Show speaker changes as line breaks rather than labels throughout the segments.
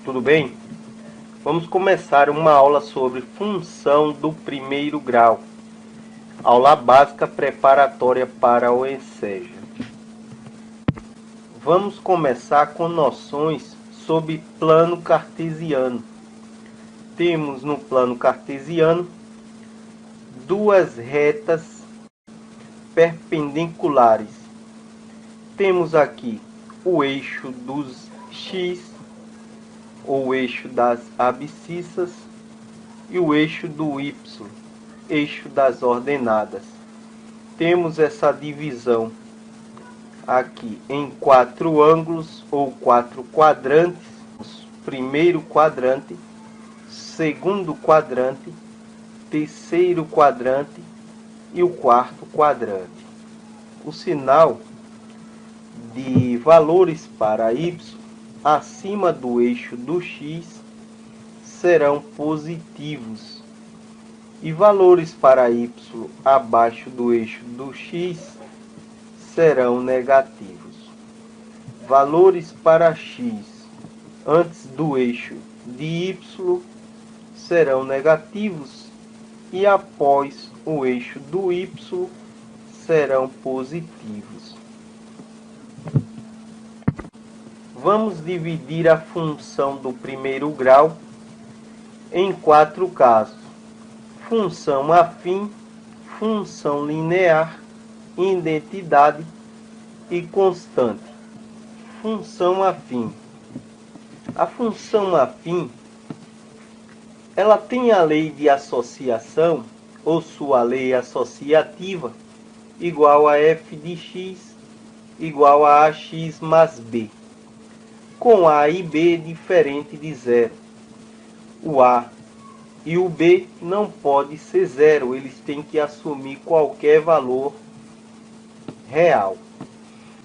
Tudo bem? Vamos começar uma aula sobre função do primeiro grau. Aula básica preparatória para o ENSEJ. Vamos começar com noções sobre plano cartesiano. Temos no plano cartesiano duas retas perpendiculares. Temos aqui o eixo dos x, ou eixo das abscissas, e o eixo do y, eixo das ordenadas. Temos essa divisão aqui em quatro ângulos ou quatro quadrantes: primeiro quadrante, segundo quadrante, terceiro quadrante e o quarto quadrante. O sinal de valores para y acima do eixo do x serão positivos e valores para y abaixo do eixo do x serão negativos. Valores para x antes do eixo de y serão negativos e após o eixo do y serão positivos. Vamos dividir a função do primeiro grau em quatro casos: função afim, função linear, identidade e constante. Função afim. A função afim, ela tem a lei de associação, ou sua lei associativa, igual a f de x igual a ax mais b, com a e b diferente de zero. O a e o b não pode ser zero, eles têm que assumir qualquer valor real.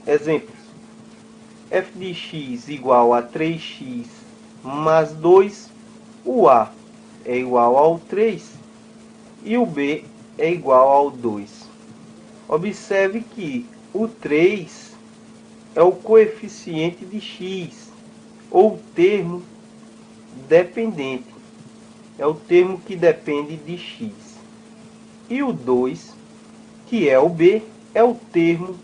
Exemplos: f de x igual a 3x mais 2, o a é igual ao 3 e o b é igual ao 2. Observe que o 3 é o coeficiente de x, ou termo dependente, é o termo que depende de x. E o 2, que é o b, é o termo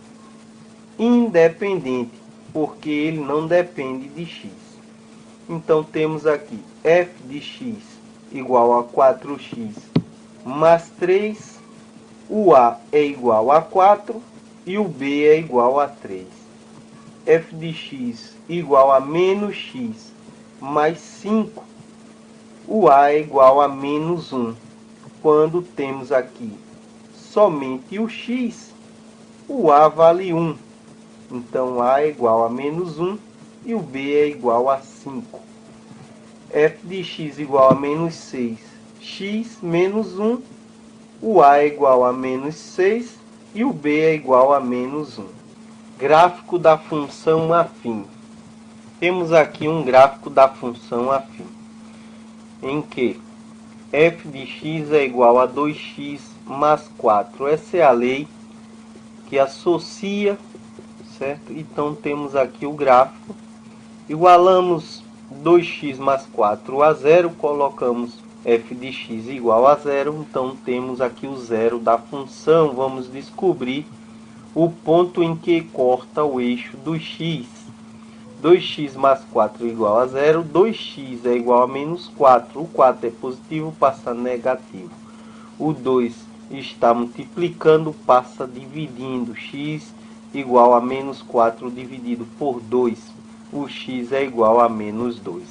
independente, porque ele não depende de x. Então temos aqui f de x igual a 4x mais 3, o a é igual a 4 e o b é igual a 3. f de x igual a menos x mais 5, o a é igual a menos 1. Quando temos aqui somente o x, o a vale 1. Então a é igual a menos 1 e o b é igual a 5. f de x igual a menos 6, x menos 1, o a é igual a menos 6 e o b é igual a menos 1. Gráfico da função afim. Temos aqui um gráfico da função afim, em que f de x é igual a 2x mais 4. Essa é a lei que associa, certo? Então temos aqui o gráfico. Igualamos 2x mais 4 a zero, colocamos f de x igual a zero. Então temos aqui o zero da função. Vamos descobrir o ponto em que corta o eixo do x. 2x mais 4 igual a zero, 2x é igual a menos 4. O 4 é positivo, passa negativo. O 2 está multiplicando, passa dividindo. X igual a menos 4 dividido por 2. O x é igual a menos 2.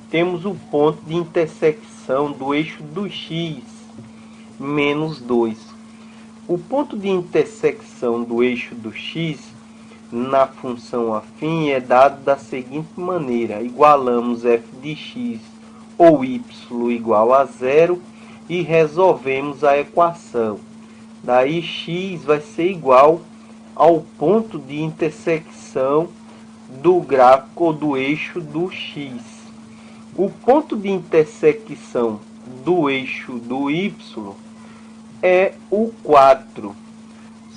Temos o ponto de intersecção do eixo do x, menos 2. O ponto de intersecção do eixo do x na função afim é dado da seguinte maneira: igualamos f de x ou y igual a zero e resolvemos a equação. Daí x vai ser igual ao ponto de intersecção do gráfico ou do eixo do x. O ponto de intersecção do eixo do y é o 4,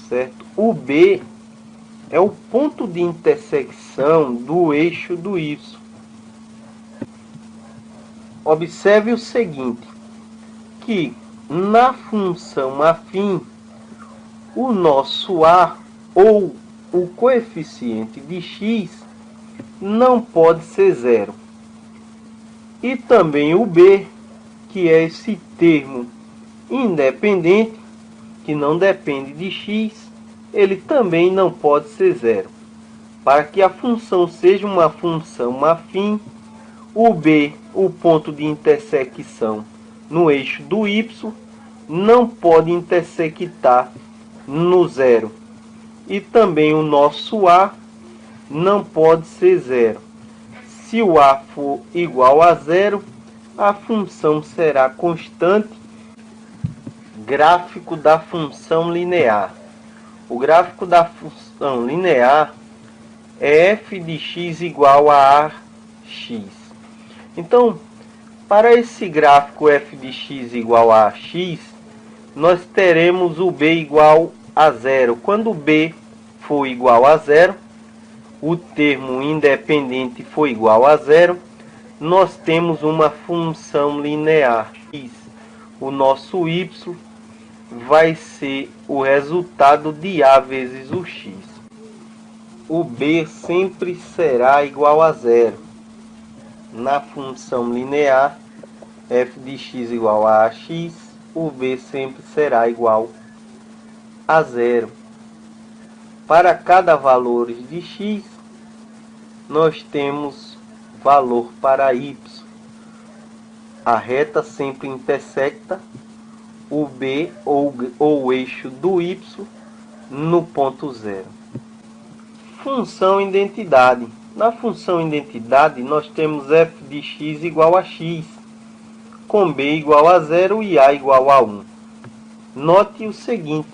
certo? O b é o ponto de intersecção do eixo do y. Observe o seguinte, que na função afim, o nosso a ou o coeficiente de x não pode ser zero. E também o b, que é esse termo independente, que não depende de x, ele também não pode ser zero. Para que a função seja uma função afim, o b, o ponto de intersecção no eixo do y, não pode intersectar no zero. E também o nosso a não pode ser zero. Se o a for igual a zero, a função será constante. Gráfico da função linear. O gráfico da função linear é f de x igual a ax. Então, para esse gráfico f de x igual a x, nós teremos o b igual a zero. Quando o b for igual a zero, o termo independente for igual a zero, nós temos uma função linear. O nosso y vai ser o resultado de a vezes o x. O b sempre será igual a zero. Na função linear, f de x igual a ax, o b sempre será igual a zero. Para cada valor de x, nós temos valor para y. A reta sempre intersecta o b ou o eixo do y no ponto zero. Função identidade. Na função identidade, nós temos f de x igual a x, com b igual a zero e a igual a 1. Note o seguinte,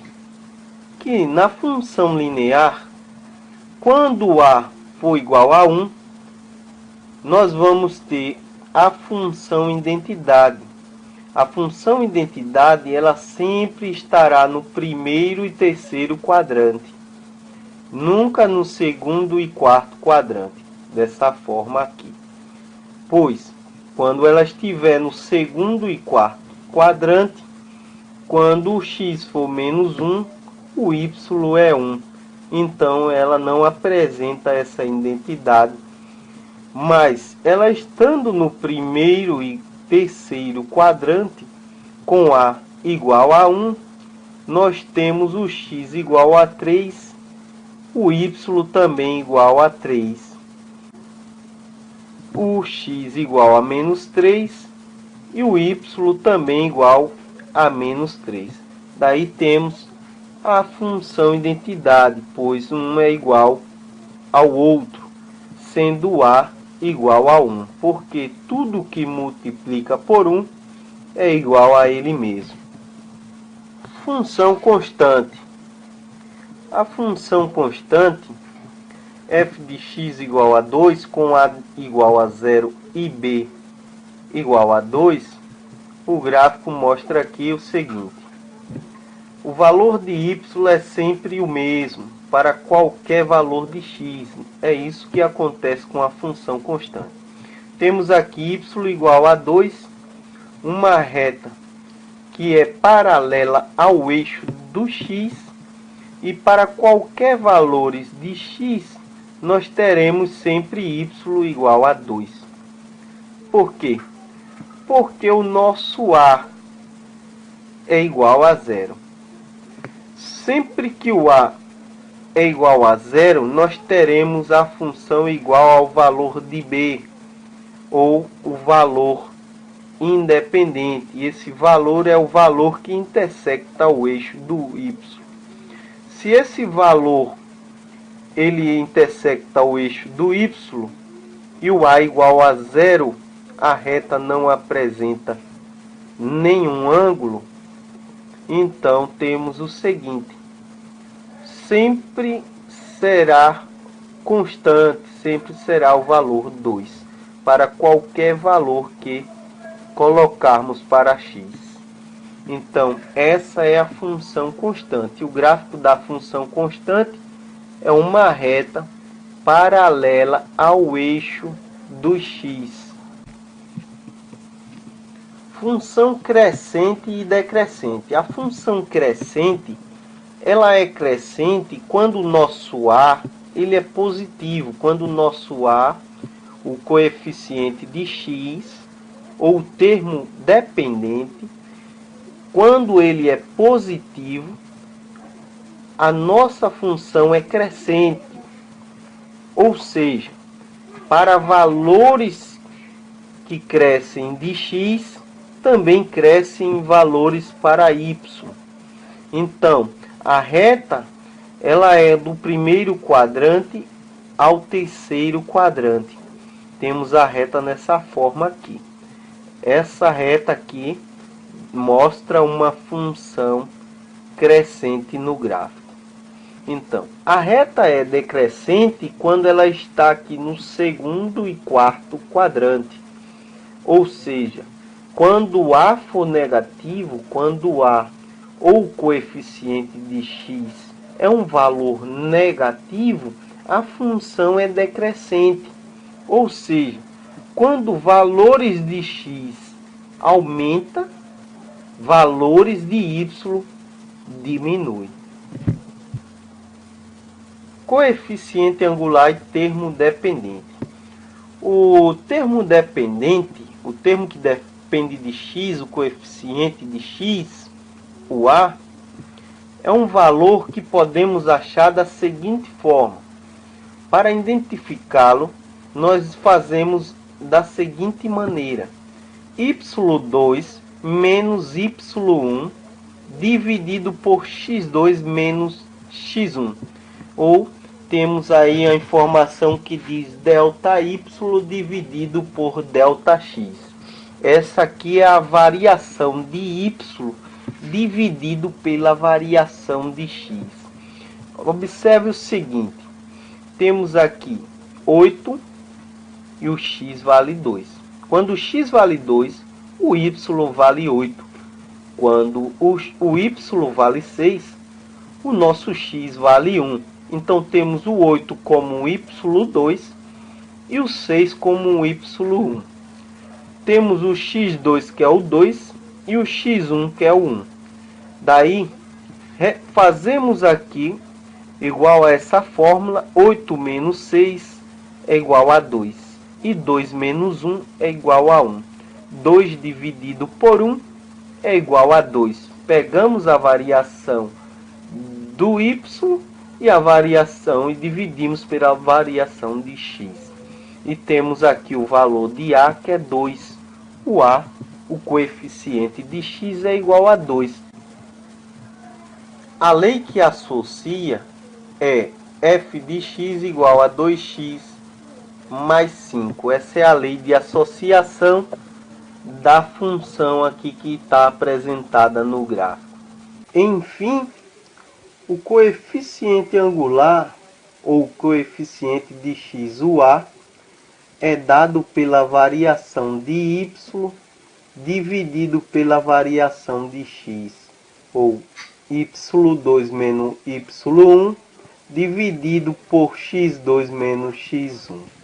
que na função linear, quando a for igual a 1, nós vamos ter a função identidade. A função identidade, ela sempre estará no primeiro e terceiro quadrante, nunca no segundo e quarto quadrante, dessa forma aqui. Pois, quando ela estiver no segundo e quarto quadrante, quando o x for menos 1, o y é 1. Então, ela não apresenta essa identidade. Mas, ela estando no primeiro e terceiro quadrante, com a igual a 1, nós temos o x igual a 3, o y também igual a 3, o x igual a menos 3 e o y também igual a menos 3. Daí temos a função identidade, pois um é igual ao outro, sendo a igual a 1, porque tudo que multiplica por 1 é igual a ele mesmo. Função constante. A função constante, f de x igual a 2, com a igual a 0 e b igual a 2, o gráfico mostra aqui o seguinte. O valor de y é sempre o mesmo para qualquer valor de x. É isso que acontece com a função constante. Temos aqui y igual a 2, uma reta que é paralela ao eixo do x, e para qualquer valores de x, nós teremos sempre y igual a 2. Por quê? Porque o nosso a é igual a zero. Sempre que o a é igual a zero, nós teremos a função igual ao valor de b, ou o valor independente. E esse valor é o valor que intersecta o eixo do y. Se esse valor ele intersecta o eixo do y e o a igual a zero, a reta não apresenta nenhum ângulo, então temos o seguinte: sempre será constante, sempre será o valor 2, para qualquer valor que colocarmos para x. Então, essa é a função constante. O gráfico da função constante é uma reta paralela ao eixo do x. Função crescente e decrescente. A função crescente, ela é crescente quando o nosso a ele é positivo, quando o nosso a, o coeficiente de x, ou o termo dependente, quando ele é positivo, a nossa função é crescente. Ou seja, para valores que crescem de x, também crescem valores para y. Então, a reta ela é do primeiro quadrante ao terceiro quadrante. Temos a reta nessa forma aqui. Essa reta aqui mostra uma função crescente no gráfico. Então, a reta é decrescente quando ela está aqui no segundo e quarto quadrante. Ou seja, quando o a for negativo, quando o a ou o coeficiente de x é um valor negativo, a função é decrescente. Ou seja, quando valores de x aumenta, valores de y diminui. Coeficiente angular e termo dependente. O termo dependente, o termo que depende de x, o coeficiente de x, o a, é um valor que podemos achar da seguinte forma. Para identificá-lo, nós fazemos da seguinte maneira: y2 menos y1 dividido por x2 menos x1. Ou temos aí a informação que diz delta y dividido por delta x. Essa aqui é a variação de y dividido pela variação de x. Observe o seguinte: temos aqui 8 e o x vale 2. Quando o x vale 2, o y vale 8. Quando o y vale 6, o nosso x vale 1. Então temos o 8 como um y2 e o 6 como um y1. Temos o x2 que é o 2 e o x1 que é o 1. Daí fazemos aqui igual a essa fórmula: 8 menos 6 é igual a 2 e 2 menos 1 é igual a 1. 2 dividido por 1 é igual a 2. Pegamos a variação do y e a variação e dividimos pela variação de x. E temos aqui o valor de a, que é 2. O a, o coeficiente de x, é igual a 2. A lei que associa é f de x igual a 2x mais 5. Essa é a lei de associação da função aqui que está apresentada no gráfico. Enfim, o coeficiente angular, ou coeficiente de x, o a, é dado pela variação de y dividido pela variação de x, ou y2 menos y1 dividido por x2 menos x1.